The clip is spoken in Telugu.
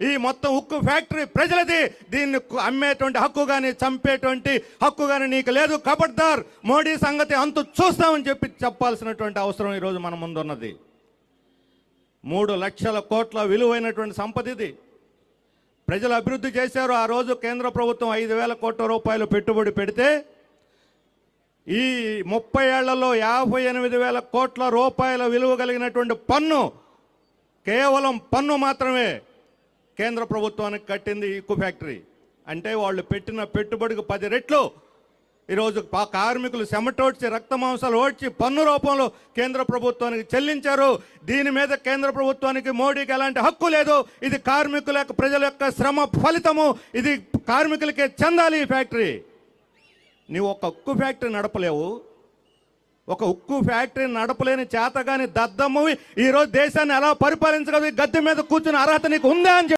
ఈ మొత్తం ఉక్కు ఫ్యాక్టరీ ప్రజలది. దీన్ని అమ్మేటువంటి హక్కు కానీ చంపేటువంటి హక్కు కానీ నీకు లేదు. ఖబర్దార్, మోడీ సంగతి అంతు చూస్తామని చెప్పాల్సినటువంటి అవసరం ఈరోజు మన ముందున్నది. 3 లక్షల కోట్ల విలువైనటువంటి సంపద ఇది. ప్రజలు అభివృద్ధి చేశారు. ఆ రోజు కేంద్ర ప్రభుత్వం 5,000 కోట్ల రూపాయలు పెట్టుబడి పెడితే ఈ 30 ఏళ్లలో 58,000 కోట్ల రూపాయల విలువ కలిగినటువంటి పన్ను, కేవలం పన్ను మాత్రమే కేంద్ర ప్రభుత్వానికి కట్టింది ఈ ఉక్కు ఫ్యాక్టరీ. అంటే వాళ్ళు పెట్టిన పెట్టుబడికి 10 రెట్లు ఈరోజు కార్మికులు చెమటోడ్చి రక్తమాంసాలు ఓడ్చి పన్ను రూపంలో కేంద్ర ప్రభుత్వానికి చెల్లించారు. దీని మీద కేంద్ర ప్రభుత్వానికి, మోడీకి ఎలాంటి హక్కు లేదు. ఇది కార్మికుల యొక్క, ప్రజల యొక్క శ్రమ ఫలితము. ఇది కార్మికులకే చెందాలి ఈ ఫ్యాక్టరీ. నీవు ఒక ఉక్కు ఫ్యాక్టరీ నడపలేవు. ఒక ఉక్కు ఫ్యాక్టరీ నడపలేని చేతగాని దద్దమ్ము ఈరోజు దేశాన్ని ఎలా పరిపాలించగలదు? గద్దె మీద కూర్చుని అర్హత నీకు ఉందా అని